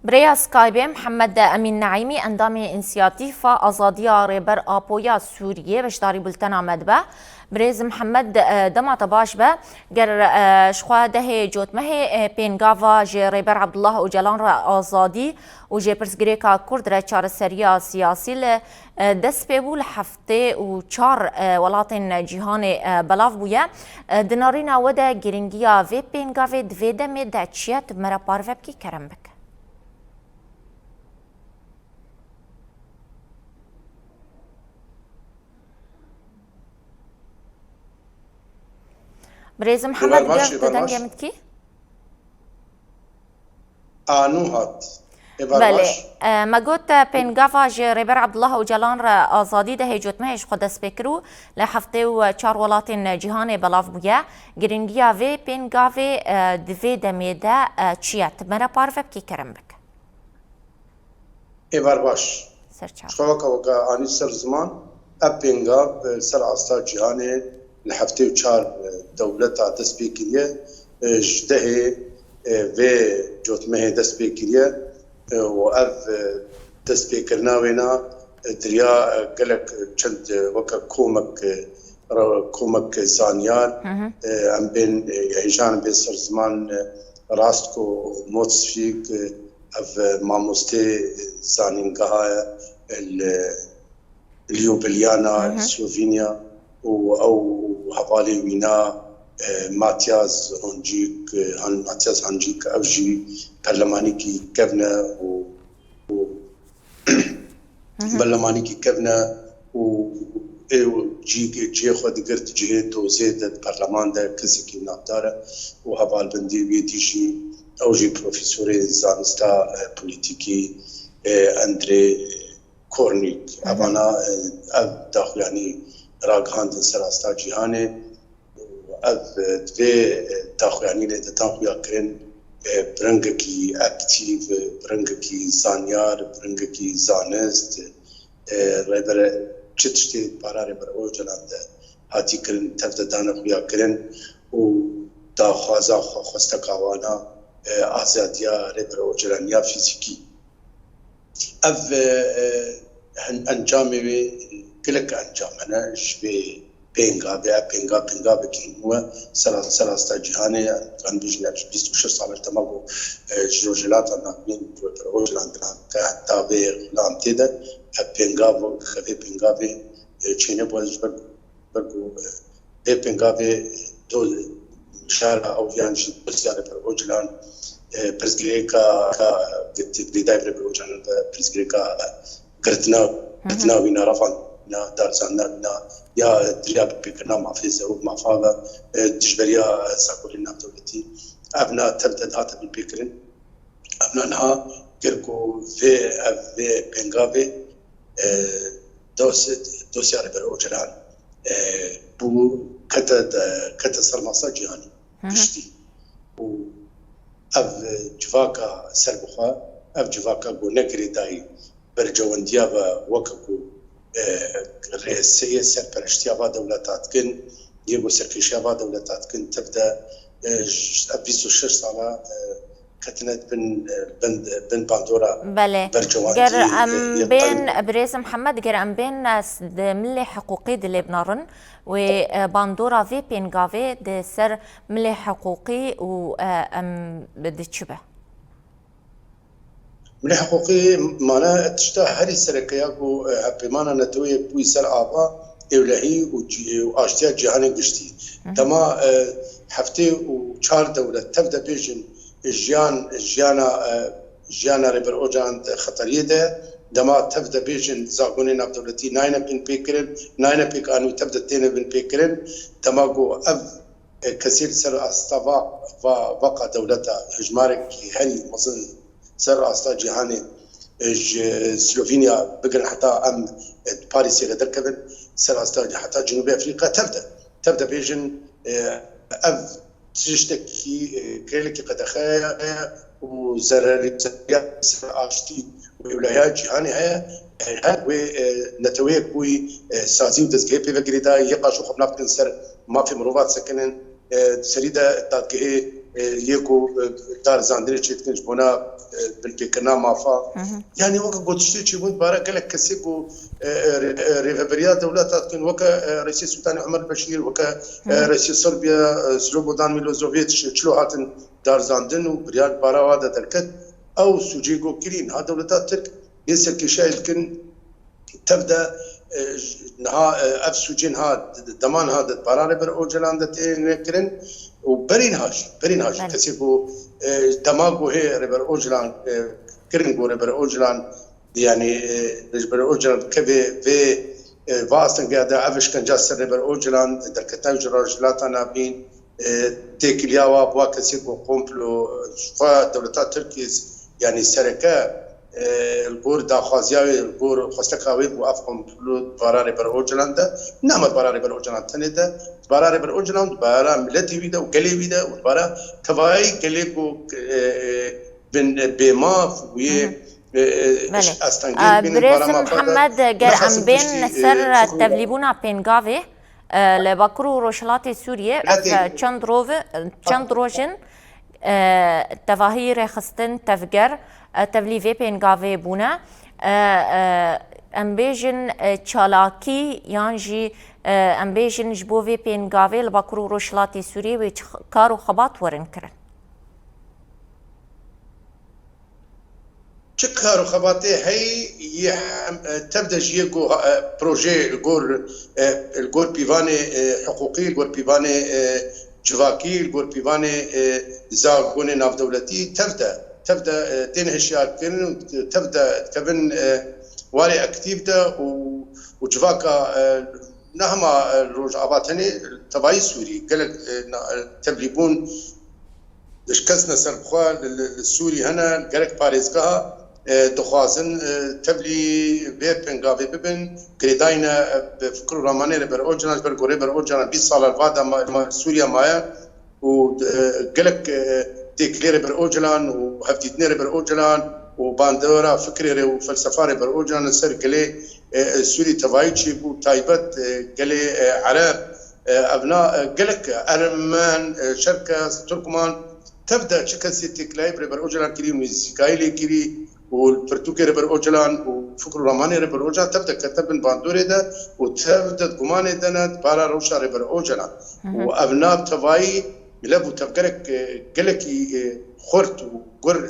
بریا سکایبی محمد امین نعیمی اندامی انسیاتیفا آزادیا ریبر آپویا سوریه بشداری بلتن آمد به برز محمد دمات باش به گر شخوا ده جوتمه پینگاوا جه ریبر عبدالله اوجلان را آزادی و جه پرسگریکا کرد را چار سریا سیاسی دست پیبول هفته و چار ولاتن جهان بلاف بویا دنارین وده گرینگیا و پینگاوی دویده می دچیت مرا پاروب کی کرم بک بريز محمد قال تدنجي متكي؟ نو هات بله ما قلت بينغافا جي ريبر عبد الله وجلان را آزادی ده هجوت مهش خود سپیکرو لحفته و چار ولاتن جهان بلاف بویا گرینگیا و بينغافي دوی دمیده چیت مرا پارفب کی کرم بک ایبار باش شخواك وقا آنی سر زمان اب بينغاف سر عصا جهان لحفته و چار دولتا دست بکریه جده و جوتمه دست بکریه و اف دست بکرناوینا دریا گلک چند وکا کومک زانیار ام بین هیجان بین سر زمان راست کو موتصفیق اف ماموسته زانینگاه اليوبليانا سلوفينيا او حوالي وينا ماتياز هنجيك اوجي برلماني كي كبنا و برلماني كي كبنا و جي خود قرت جهد وزيد البرلمان ده كزكي نابدارة و حوال بندي بيتيشي اوجي بروفيسوري زانستا بوليتيكي اندري كورنيك ابانا داخل يعني راگهاندن سراستا جهانه اف دوی داخویانی لیده تانخویا کرن برنگکی اکتیو برنگکی زانیار برنگکی زانست ریبر چتشتی پارا ریبر او جلانده هاتی کرن تفت دانه خویا کرن و داخوازا خوستکاوانا آزادیا ریبر او جلانیا فیزیکی اف انجامه كلك أنجامنا شبه بينغا بكين هو سلاسة جهاني كان بيجنا 26 سال تمامو جروجلات أنا بين بروجلان كهتابي غلام تيدا بينغا خفي بينغا بي تشيني بوزج برجو بينغا دو شارع أو يعني بسيارة بروجلان برزغريكا بداية بروجلان برزغريكا قرتنا وينا رفان نا دارزان يا درياب بكنا مع فيزا ومع فاضا تجبريا ساكولنا دولتي ابنا تبدأ هذا بالبكرين ابنا نها كركو في بنغافي دوسيا ربرو جلان بو كتا سرماسا جهاني بشتي و اف جواكا سربخا اف جواكا بو نكري داي برجوانديا وككو رئاسية سرپرشتيا با دولتات كن يبو سركيشيا با دولتات كن تبدا 26 سالة كتنت بن باندورا بله جر ام بين بريز محمد جر ام بين ملي حقوقي دي لبنان وباندورا في بينغافي دي سر ملي حقوقي و ام بدتشبه من حقوقي مانا تشتا هري سركياكو بمانا نتوي بوي سر آبا إولهي وآشتيا جهاني قشتي تما هفته وچار دولة تبدا بيجن جيانا ريبر اوجان خطرية ده دما تبدا بيجن زاغوني ناب دولتي ناينا بين بيكرن ناينا بيك انو تبدا تينا بين بيكرن تما جو اف كثير سر استوا وقع دولتا هجمارك هري مصن سر استا جهاني سلوفينيا بقرن حتى ام باريس يقدر سر استا حتى جنوب افريقيا تبدا بيجن اف تشتكي كيلك قد خايا وزرر اشتي ولايات جهاني هي ونتويك بوي سازي ودزكي في فكريدا يقاشو خبنا بنسر ما في مروفات سكنن سريده تاكي يكو دار زاندري تشيتكن جبونا بالكنا مافا يعني وقت قلتشتي تشيبون بارا قالك كسيكو ريفابريا دولات كن وك رئيس السلطان عمر البشير وك رئيس صربيا سلوبودان ميلوزوفيتش شلو هاتن دار زاندن وبريال بارا وادا دركت او سوجيغو كرين ها دولتات ترك يسر كشايل كن تبدا نها اف سوجين ها دمان هذا بارا بر اوجلان دتين وبرينهاش كسيكو دماغو هي ربر اوجلان كرنغو ربر اوجلان يعني ربر اوجلان كبي في واستن قاعده افش كان جاسر ربر اوجلان دركتا جراجلاتنا بين تيكلياوا بوا كسيكو كومبلو شفا دولتات تركيز يعني سركه البور داخوازياوي البور خستكاوي وافقم براري بروجلان ده نعم براري بروجلان تنده براري بروجلان برا ملتي ويدا وقلي ويدا وبرا تباي قليكو بن بما وي استنجل بريز محمد جر ام بين سر تبليبونا بينغافي لباكرو روشلاتي سوريا چندروجن تفاهير خستن تفجر تبلیغ پنگاوی بونه امبیجن چالاکی یانجی امبیجن جبوی پنگاوی لباکرو روشلاتی سوری و کارو خبات ورن کرن. چکار خباته هی تبدأ جيجو بروجي الجور بيفاني حقوقي الجور بيفاني جواكي الجور بيفاني زاغوني ناف دولتي تبدا تنهشيار كن تبدا كبن واري اكتيفدا وجواكا نهما روج اباتني تباي سوري قال تبليبون اشكسنا سربخوا السوري هنا قالك باريزكا دخوازن تبلي بيربنغافي ببن كريداينا بفكرو راماني بر اوجناج بر غوري بر اوجنا 20 سال الفادا سوريا مايا وقالك تكلير بر اوجلان وهفتيتنير بر اوجلان وباندورا فكري وفلسفاري بر اوجلان سركلي سوري تفايتشي وتايبت قالي عرب ابناء قالك ارمان شركه تركمان تبدا شكل تكلاي بر اوجلان كري ميزيكايلي كري والبرتوكي ربر اوجلان وفكر راماني ربر اوجلان تبدا كتب باندوري ده وتبدا قماني دنت بارا روشا ربر اوجلان وابناء تفاي ملابو تفكرك قالكي خرت وقر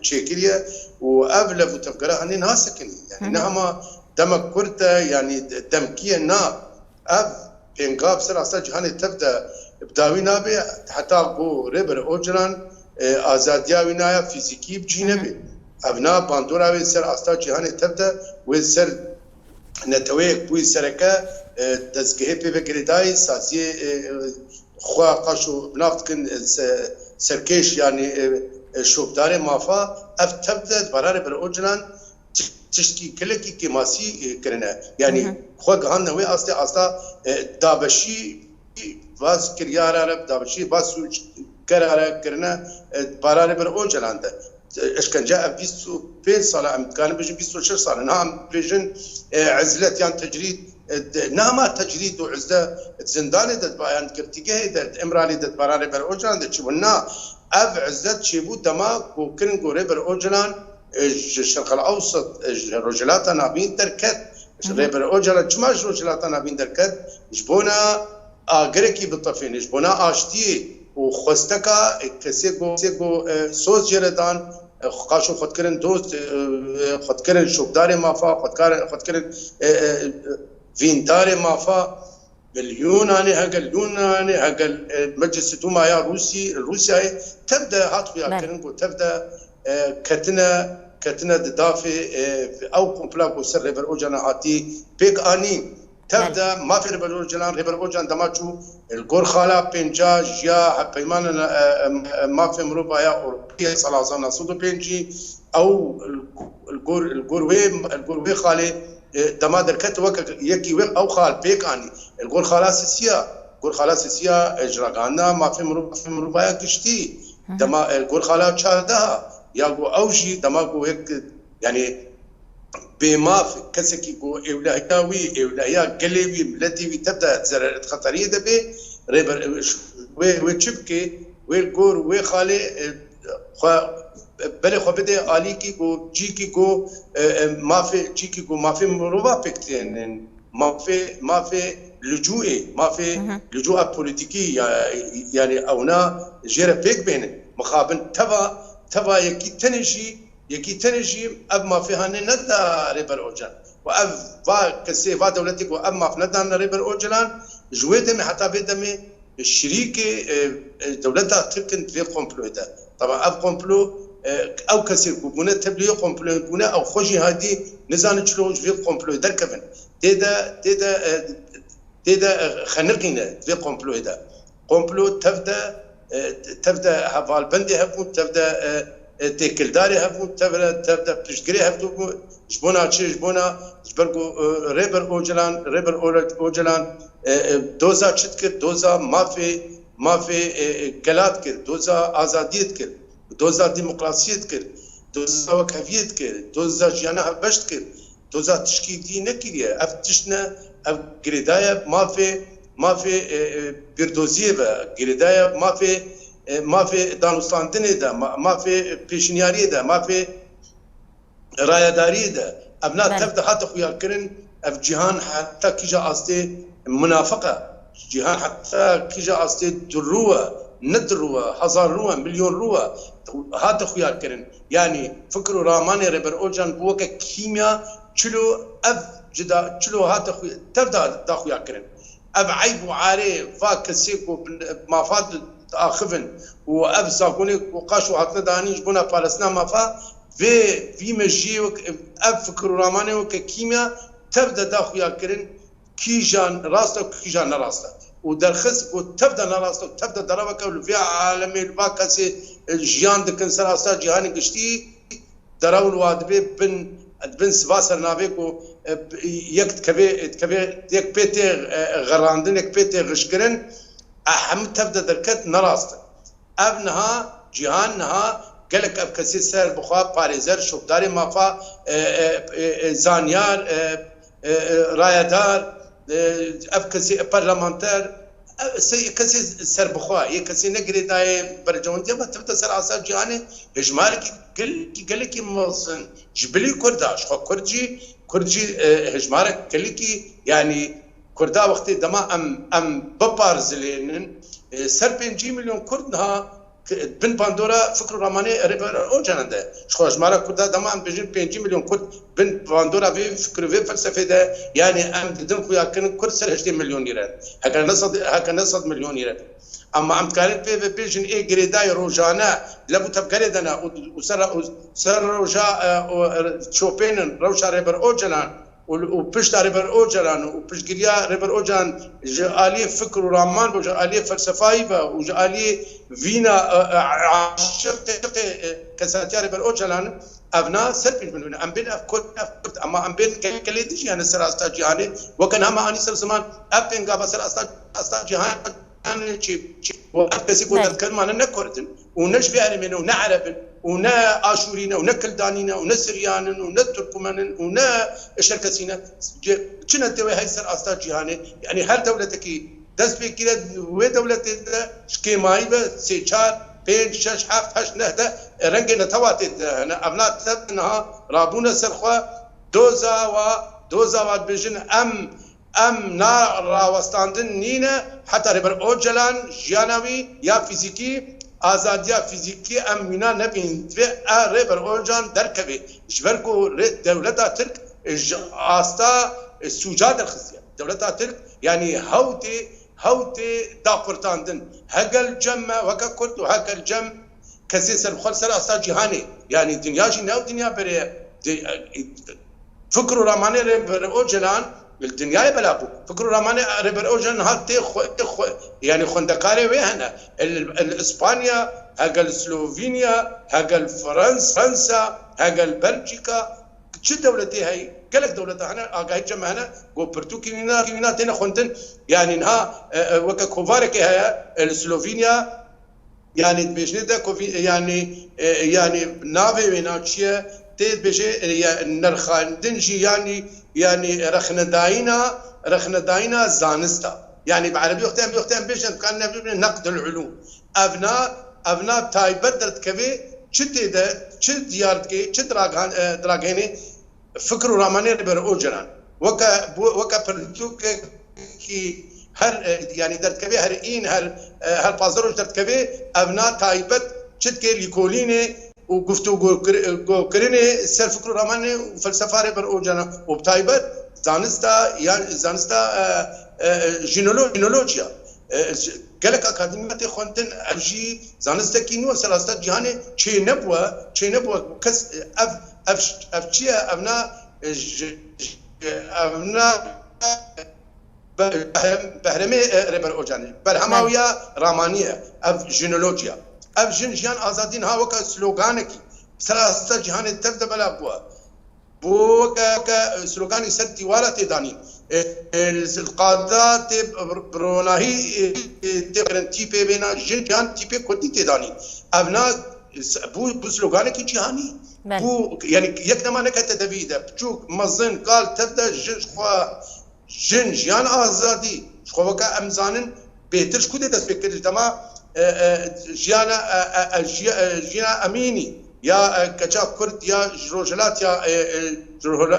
تشيكيريا وابلف تفكرها هني ناسكني يعني نهما دمك كرتا يعني دمكيه نا اب بينغاب سر اصلا جهاني تبدا بداوي نابي حتى بو ريبر اوجلان ازاديا وينايا فيزيكي بجينبي ابناء باندورا سر اصلا جهاني تبدا وسر نتويك بوي سركه دزگه بيفكريداي ساسي خوا قاشو بنافتكن سركيش يعني شوبداري مافا اف تبدا براري بر اوجلان تشكي كلكي كماسي كرنا يعني خوا غان وي اصلا دابشي واز كريار عرب دابشي باسو كرار كرنا براري بر اوجلان ده اشكنجا 25 سال امكان بيجي 26 سال نعم بيجن عزلت يعني تجريد نعم تجريد وعزة زنداني دت بيان كرتيجه دت امرالي دت براري بر اوجلان دت شبنا اب عزت شيبو دماغ وكن غوري بر اوجلان الشرق الاوسط رجلات نابين دركت ريبر اوجلان جماش رجلات نابين دركت جبونا اغريكي بالطفين جبونا اشتي وخستكا كسيغو سوز جردان قاشو خدكرن دوست خدكرن شوبداري مافا خدكرن فينداري مافا باليوناني هقل مجلس توما يا روسيا تبدا هاتفيا كرنكو تبدا كتنا دافي او كومبلاكو سر ريبر اوجانا هاتي بيك اني تبدا ما في ريبر اوجانا ريبر اوجان دماچو الجور خالا بنجا جيا بيمان ما في مروبا يا اوروبيه صلازانا سودو بنجي او الجور وي خالي دما دركت وك يكي وك او خال بيك اني الجور خلاص سيا اجراغانا ما في مروبا يا كشتي دما الجور خالا تشادا يا جو اوجي دما جو هيك يعني بما في كسكي جو اولياء قلبي ملتي تبدا خطريه دبي ريبر وتشبكي ويلقور ويخالي بله خو بده عالی کی گو جی کی گو مافی جی کی گو مافی مروبا پکتین مافی لجوء بوليتيكي يعني اونا جيره بيك بين مخابن تبا يكي تنجي اب ما فيها ندا ريبر اوجان واب فا كسي فا دولتك واب ما في ندا ريبر اوجلان جويدم حتى بدم الشريك دولتها تركن في كومبلو ده طبعا اب كومبلو او كسر كوبونه تبليغ كومبلو كونه او خوجي هادي نزان تشلو في كومبلو دركبن تيدا خنقنا في كومبلو هذا كومبلو تبدا هفال بندي هفو تبدا تيكل داري هفو تبدا بشكري هفو جبونا جبرقو ريبر اوجلان دوزا تشتكر دوزا ما في كلات كر دوزا ازاديت كر دوزا ديمقراطيت كر دوزا وكافيت كر دوزا جيانا بشت كر دوزا تشكيلتي نكريه افتشنا جريدايا ما في بيردوزيه جريدايا ما في دانوستاندني ده ما في بيشنياري ده ما في رايداري ده ابناء تبدا حتى خويا كرن اف جهان حتى كيجا استي منافقه جهان حتى كيجا استي دروه ندروه هزار روه مليون روه هذا خويا كرن يعني فكروا راماني ريبر اوجان بوكا كيمياء چلو اف جدا چلو هات خويا تبدا دا خويا كرن اب عيب وعاري فا كسيكو ما فات اخفن واب ساكوني وقاشو هاتنا داني جبنا بالسنا ما فا في مجي اب فكر راماني وكيمياء تبدا دا خويا كرن كيجان راستا كيجان راستا ودرخص وتبدا نراستا تبدا دربك في عالمي الباكسي الجيان دكن سراستا جهاني قشتي دراول وادبي بن سباسر نافيكو يك بيتر غراندن يك بيتر غشكرن اهم تبدا دركت نراست ابنها جهانها قالك اب كسي سر بخوا باريزر شوفداري مافا زانيار رايدار اب كسي برلمانتر كسي سر بخوا يكسي نقري داي برجون دي ما تبدا سر عصا جهاني هجمارك قالك موصن جبلي كرداش خو كردجي هجمارك قالك يعني كردا وقت دما ام ببارزلين سر 5 مليون كردها بن باندورا فكر راماني ريبر اوجانده شخو هجمارا كردا دما ام 5 مليون كرد بن باندورا في فكر في فلسفه ده يعني ام ددن خويا كن كرد سر 8 مليون يراد هكا نصد مليون يراد اما عم كانت في بيجن اي جريداي روجانا لابو تبقردنا وسر روجا شوبين روجا ريبر اوجلان وبشت ريبر اوجلان وبشجريا ريبر اوجان جالي فكر رامان وجالي فلسفاي وجالي فينا عشرت كساتيا ريبر اوجلان ابنا سربين من ام بين افكار اما ام بين كليدش يعني سر استاجي يعني وكان هم اني سر زمان ابن غابا سر استاجي أنا شيء وأبتسي قلت الكلمة أنا نكردن ونشبه أرمين ونعربن ونا آشورين ونكلدانين ونسريان ونتركمان ونا شركسين شنو تبي هاي سر أستاذ جهاني يعني هر دولتك دس بكرة ودولة شكيماي بسيشار بين شش حف هش نهدا رنجنا تواتد أنا أبناء تبنها رابونا سرخوا دوزا واد بيجن ام نا راوستاندن نينا حتى ريبر اوجلان جيانوي يا فيزيكي ازاديا فيزيكي ام مينا نبين في ريبر اوجان دركبي جبركو دولتا ترك استا سوجاد الخزيه دولتا ترك يعني هوتي داقرتاندن هقل جم وكا كرت وهقل جم كسيس الخلصه استا جهاني يعني دنيا جينا ودنيا بري فكروا راماني ريبر اوجلان الدنيا بلاكو فكروا راماني ريبر اوجن هاتي يعني خندقاري وهنا الاسبانيا هاقل سلوفينيا هاقل فرنسا هاقل بلجيكا شو دولتي هاي قالك دولتها هنا قاعد جمع هنا جو برتوكي كينا تينا خندن يعني انها وكا كوفاركي هي السلوفينيا يعني بيجندا يعني نافي ويناتشيا تيد بيجي نرخان دنجي يعني رخنا داينا زانستا يعني بعربي وقتين بيجن كان نقد العلوم ابنا تایبەت دەردکەوێ چ تێدە چ دیاردکێ چ دراگەێنێ فکر و ڕامانێ لەبەر ئەو جەران وەکە پرتوکێکی هەر ینی دەردکەوێ هەر ئین هەر پازەڕۆژ دەردکەوێ ئەبنا تایبەت چتکێ لیکۆلینێ و گفتوگۆکردنێ سەر فکر و ڕامانێ و فەلسەفارێ بەر ئەو جەران و تایبەت زانستا ژینۆلۆژیا gelek akademiyatê xwendin ev jî zanistekî nû serasta cîhanê çê nebûye kes ev çi ye evna behremê rêber ocanê berhemawiya ramanî ye ev jînolojiya ev jin jiyan azadîn ha weka sloganekî serasta cîhanê tev de bela bûye بو سلوغاني سد ديوارات دانين القادات بروناهي تقرن تيبي بينا جنجان تيبي كنتي تدانين ابنا بو سلوغاني كي جهاني بو يعني يكنما نك تدبيده بتشوك مزن قال تبدا جنجان ازادي خوكا امزانن بيتر شكو دس فكر تما جيانا اميني یا کچا کرد یا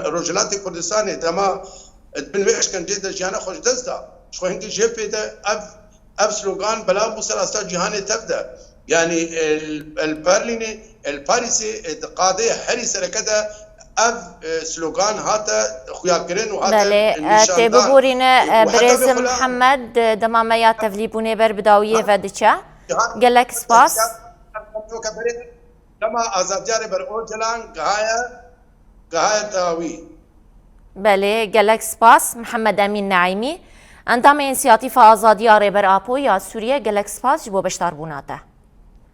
روجلات کردستان دما بنویش کن جد جهان خوش دستا شو هنگی جیب ده اف سلوگان بلا مسلسل جهان تبدا يعني البرليني الباريسي قاضي حري سركده اف سلوگان هاتا خوياكرين وهاتا بله تبورين بريز محمد دما ما يا تفليبوني بر بداويه ودچا گلك سپاس لما آزادیار بر او جلان گهایا تاوی بله گلک سپاس محمد امین نعیمی اندام انسیاتیف آزادیار بر آپو یا سوریه گلک سپاس جبو بشتار بوناته